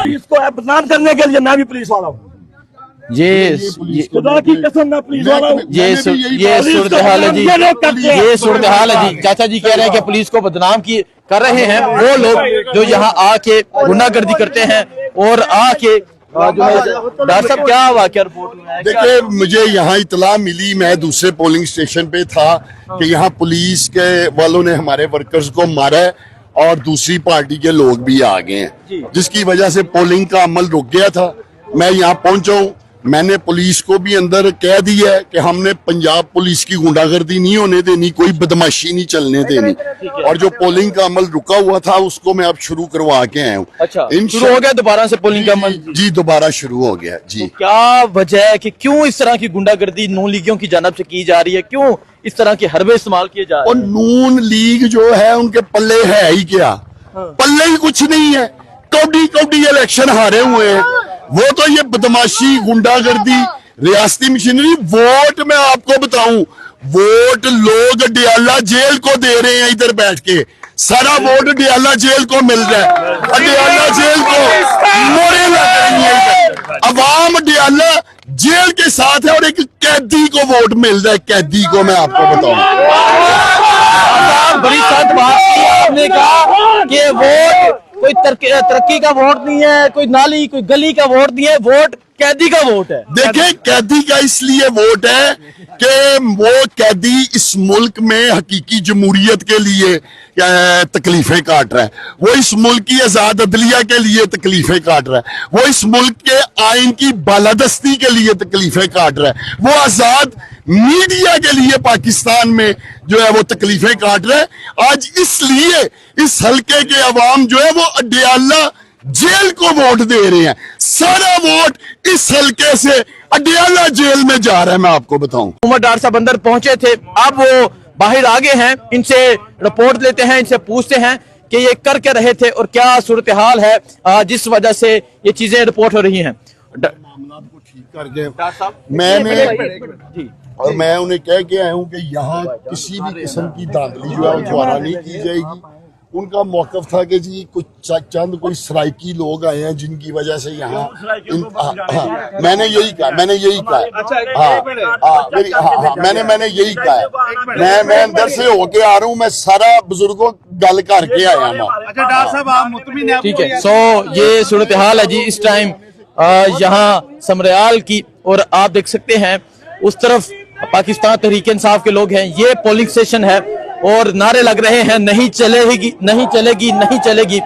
इसको बदनाम करने के लिए मैं भी पुलिस वाला हूँ। ये खुदा की कसम मैं पुलिस वाला हूँ। ये सूरत हाल है जी, ये सूरत हाल है जी। चाचा जी कह रहे हैं कि पुलिस को बदनाम कर रहे हैं वो लोग जो यहाँ आके गुंडागर्दी करते हैं और आके जो है। डॉक्टर साहब क्या वाकया रिपोर्ट में है? देखिए, मुझे यहाँ इतला मिली, मैं दूसरे पोलिंग स्टेशन पे था कि यहाँ पुलिस के वालों ने हमारे वर्कर्स को मारा है और दूसरी पार्टी के लोग भी आ गए हैं, जिसकी वजह से पोलिंग का अमल रुक गया था। मैं यहाँ पहुंचा हूँ, मैंने पुलिस को भी अंदर कह दिया है कि हमने पंजाब पुलिस की गुंडागर्दी नहीं होने देनी, कोई बदमाशी नहीं चलने देनी, और जो पोलिंग का अमल रुका हुआ था उसको मैं अब शुरू करवा के आया हूँ। अच्छा, शुरू हो गया दोबारा से पोलिंग का अमल? जी, दोबारा शुरू हो गया जी। तो क्या वजह है कि क्यों इस तरह की गुंडागर्दी नून लीगियों की जानब से की जा रही है? क्यों इस तरह के हरबे इस्तेमाल किए जा रहे हैं? और नून लीग जो है उनके पल्ले है ही क्या? पल्ले ही कुछ नहीं है। कौडी इलेक्शन हारे हुए हैं वो, तो ये बदमाशी गुंडागर्दी रियासती मशीनरी। वोट मैं आपको बताऊं, वोट लोग डियाला जेल को दे रहे हैं, इधर बैठ के सारा वोट डियाला जेल को मिल रहा है। डियाला जेल को मोरे लग रही है, अवाम डियाला जेल के साथ है और एक कैदी को वोट मिल रहा है। कैदी को मैं आपको बताऊं, बड़ी सख्त बात की आपने कहा कि वोट कोई तरक्की का वोट नहीं है, कोई नाली कोई गली का वोट नहीं है, वोट कैदी का वोट है। देखिए, कैदी का इसलिए वोट है कि वो कैदी इस मुल्क में हकीकी जमहूरियत के लिए तकलीफें काट रहा है, वो इस मुल्क की आजाद अदलिया के लिए तकलीफें काट रहा है, वो इस मुल्क के आइन की बालादस्ती के लिए तकलीफें काट रहा है, वो आजाद मीडिया के लिए पाकिस्तान में जो है वो तकलीफें काट रहा है। आज इसलिए इस हल्के के अवाम जो है वो अडियाला जेल को वोट दे रहे हैं। सारा वोट इस हल्के से अडियाला जेल में जा रहा है। मैं आपको बताऊं, उमर डार साहब अंदर पहुंचे थे, अब वो बाहर आ गए हैं। इनसे रिपोर्ट लेते हैं, इनसे पूछते हैं कि ये कर क्या रहे थे और क्या सूरत हाल है जिस वजह से ये चीजें रिपोर्ट हो रही हैं। मामला को ठीक कर गए मैंने, और मैं उन्हें कह के आया हूं कि यहाँ किसी भी किस्म की धांधली जो है वो दोबारा नहीं की जाएगी। उनका मौकफ था कि जी कुछ चंद कोई सराइकी लोग आए हैं जिनकी वजह से यहाँ मैंने यही कहा मैंने यही कहा मैं अंदर से होके आ रहा हूँ, मैं सारा बुजुर्गों गल करके आया हूँ। अच्छा डॉक्टर साहब, आप मुतमिन हैं? ठीक है। सो ये सूरत हाल है जी इस टाइम यहाँ समरयाल की, और आप देख सकते हैं उस तरफ पाकिस्तान तहरीक इंसाफ के लोग हैं। ये पोलिंग स्टेशन है और नारे लग रहे हैं, नहीं चलेगी नहीं चलेगी नहीं चलेगी,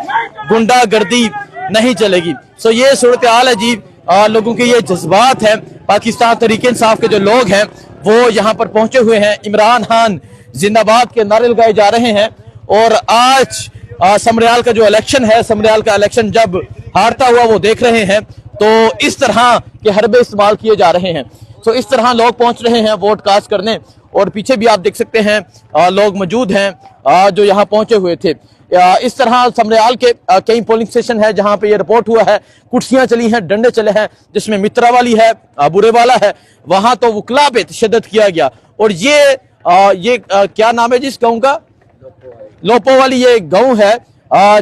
गुंडागर्दी नहीं चलेगी। सो ये सूरत हाल है जी, लोगों के ये जज्बात हैं। पाकिस्तान तहरीक इंसाफ के जो लोग हैं वो यहाँ पर पहुंचे हुए हैं। इमरान खान जिंदाबाद के नारे लगाए जा रहे हैं। और आज समरयाल का जो इलेक्शन है, समरयाल का इलेक्शन जब हारता हुआ वो देख रहे हैं, तो इस तरह के हरबे इस्तेमाल किए जा रहे हैं। तो इस तरह लोग पहुंच रहे हैं वोट कास्ट करने, और पीछे भी आप देख सकते हैं लोग मौजूद हैं जो यहाँ पहुंचे हुए थे। इस तरह समरयाल के कई पोलिंग स्टेशन है जहां पे ये रिपोर्ट हुआ है, कुर्सियां चली हैं, डंडे चले हैं, जिसमें मित्रा वाली है, बुरेवाला है, वहां तो वकला पे तशद्दुद किया गया। और ये क्या नाम है जिस गाँव का? लोपो वाली ये गाँव है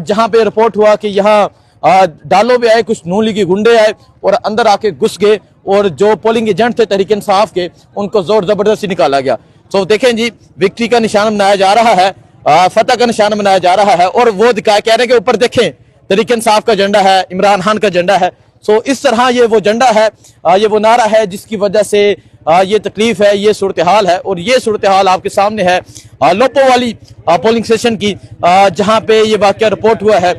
जहां पे रिपोर्ट हुआ कि यहाँ डालो पे आए कुछ नून लीगी गुंडे आए और अंदर आके घुस गए, और जो पोलिंग एजेंट थे तहरीक इंसाफ के उनको जोर जबरदस्ती निकाला गया। तो देखें जी, विक्ट्री का निशान मनाया जा रहा है, फतह का निशान मनाया जा रहा है, और वो कह रहे हैं कि ऊपर देखें तहरीक इंसाफ का झंडा है, इमरान खान का झंडा है। सो इस तरह ये वो झंडा है, ये वो नारा है जिसकी वजह से ये तकलीफ है, ये सूरत हाल है। और ये सूरत हाल आपके सामने है लोपो वाली पोलिंग स्टेशन की, जहां पे ये वाकया रिपोर्ट हुआ है।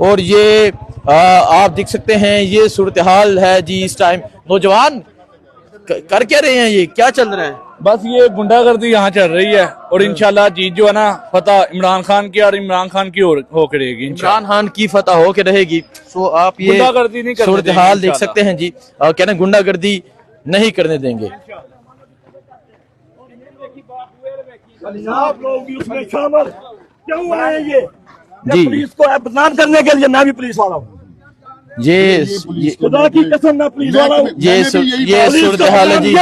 और ये आप देख सकते हैं ये सूरत हाल है जी इस टाइम। नौजवान कर क्या रहे हैं, ये क्या चल रहा है? बस ये गुंडागर्दी यहाँ चल रही है, और इंशाल्लाह जीत जो है ना फतह इमरान खान की, और इमरान खान की होकर रहेगी। इमरान खान की फतह होकर रहेगी। सो आप ये गुंडागर्दी नहीं सूरत हाल देख सकते हैं जी। कहना गुंडागर्दी नहीं करने देंगे। आप लोग भी उसमें शामिल क्यों आए ये जी। पुलिस को बदनाम करने के लिए। मैं भी पुलिस वाला हूँ, ये खुदा की कसम मैं पुलिस वाला हूँ। ये सूरत हाल है जी,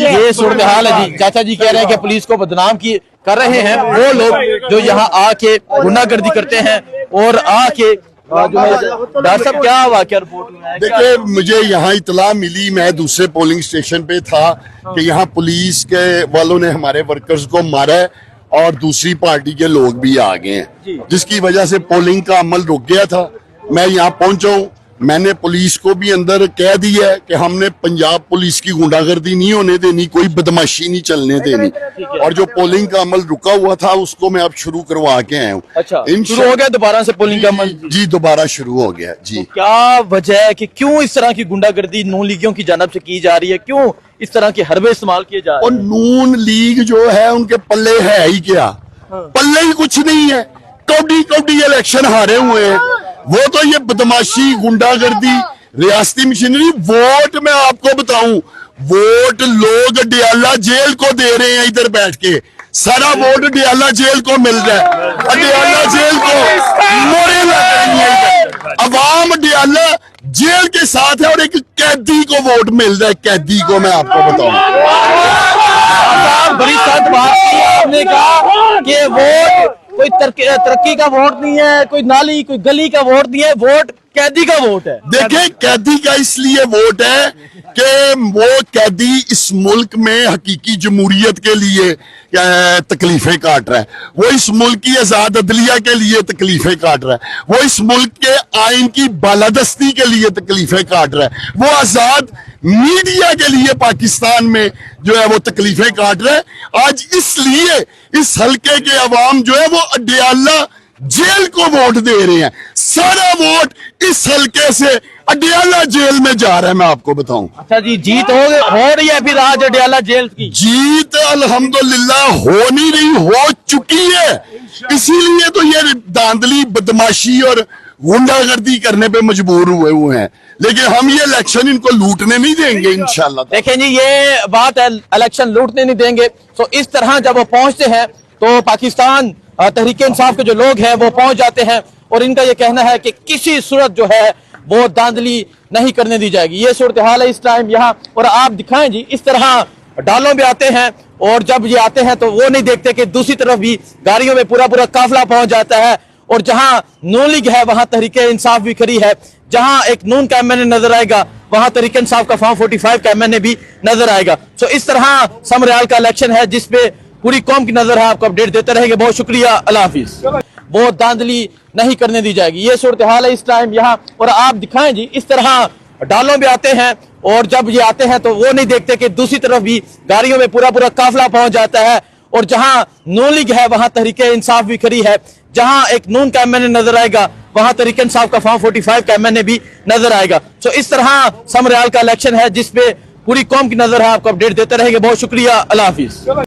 ये सूरत हाल है जी। चाचा जी कह रहे हैं कि पुलिस को बदनाम कर रहे हैं वो लोग जो यहाँ आके गुंडागर्दी करते हैं और आके जो है। डॉक्टर साहब क्या वाकया रिपोर्ट में है? देखिए, मुझे यहाँ इतला मिली, मैं दूसरे पोलिंग स्टेशन पे था कि यहाँ पुलिस के वालों ने हमारे वर्कर्स को मारा है और दूसरी पार्टी के लोग भी आ गए हैं, जिसकी वजह से पोलिंग का अमल रुक गया था। मैं यहाँ पहुंचा हूँ, मैंने पुलिस को भी अंदर कह दिया है कि हमने पंजाब पुलिस की गुंडागर्दी नहीं होने देनी, कोई बदमाशी नहीं चलने देनी, और जो पोलिंग का अमल रुका हुआ था उसको मैं अब शुरू करवा के आया हूँ। अच्छा, शुरू हो गया दोबारा से पोलिंग का अमल? जी, दोबारा शुरू हो गया जी। क्या वजह है कि क्यों इस तरह की गुंडागर्दी नून लीगियों की जानब से की जा रही है? क्यों इस तरह के हरबे इस्तेमाल किए जा रहे और नून लीग जो है उनके पल्ले है ही क्या? पल्ले ही कुछ नहीं है। कौडी कौडी इलेक्शन हारे हुए हैं वो, तो ये बदमाशी गुंडागर्दी रियासती मशीनरी। वोट मैं आपको बताऊं, वोट लोग डियाला जेल को दे रहे हैं, इधर बैठ के सारा वोट डियाला जेल को मिल रहा है। डियाला जेल को मोरे लग रही है, अवाम डियाला जेल के साथ है और एक कैदी को वोट मिल रहा है। कैदी को मैं आपको बताऊं, बड़ी सख्त बात की आपने कहा कि वोट कोई तरक्की का वोट नहीं है, कोई नाली कोई गली का वोट नहीं है, वोट कैदी का वोट है। देखिए, कैदी का इसलिए वोट है कि वो कैदी इस मुल्क में हकीकी जमहूरियत के लिए तकलीफें काट रहा है, वो इस मुल्क की आजाद अदलिया के लिए तकलीफें काट रहा है, वो इस मुल्क के आइन की बालादस्ती के लिए तकलीफें काट रहा है, वो आजाद मीडिया के लिए पाकिस्तान में जो है वो तकलीफें काट रहा है। आज इसलिए इस हल्के के अवाम जो है वो अडियाला जेल को वोट दे रहे हैं। सारा वोट इस हल्के से अडियाला जेल में जा रहा है, मैं आपको बताऊं। अच्छा जी, जीत हो रही है फिर आज अडियाला जेल की? जीत अल्हम्दुलिल्लाह हो नहीं रही, हो चुकी है। इसीलिए तो ये धांधली बदमाशी और गुंडागर्दी करने पे मजबूर हुए हैं, लेकिन हम ये इलेक्शन इनको लूटने नहीं देंगे इंशाल्लाह। देखें जी, ये बात है, इलेक्शन लूटने नहीं देंगे। तो इस तरह जब वो पहुंचते हैं तो पाकिस्तान तहरीक इंसाफ के जो लोग हैं वो पहुंच जाते हैं और इनका ये कहना है कि किसी सूरत जो है वो धांधली नहीं करने दी जाएगी। ये सूरत हाल है इस टाइम यहाँ। और आप दिखाएं जी, इस तरह डालों में आते हैं और जब ये आते हैं तो वो नहीं देखते कि दूसरी तरफ भी गाड़ियों में पूरा पूरा काफिला पहुंच जाता है और जहां नून लीग है वहां तहरीक इंसाफ भी खड़ी है, जहां एक नून का एमएनए नजर आएगा वहां तहरीक इंसाफ का फॉर्म 45 का एमएनए भी नजर आएगा। तो इस तरह समरियाल का इलेक्शन है जिसपे पूरी कौम की नजर है। आपको अपडेट देते रहेंगे। बहुत शुक्रिया, अल्लाह हाफिज। वो धांधली नहीं करने दी जाएगी। ये सूरत हाल है इस टाइम यहाँ। और आप दिखाएं जी, इस तरह डालों में आते हैं और जब ये आते हैं तो वो नहीं देखते कि दूसरी तरफ भी गाड़ियों में पूरा पूरा काफिला पहुंच जाता है और जहां नून लीग है वहां तहरीक इंसाफ भी खड़ी है, जहां एक नून का एमएनए नजर आएगा वहां तहरीक इंसाफ का फॉर्म 45 का एमएनए भी नजर आएगा। तो इस तरह समरियाल का इलेक्शन है जिसपे पूरी कौम की नजर है। आपको अपडेट देते रहेंगे। बहुत शुक्रिया, अल्लाह हाफिज।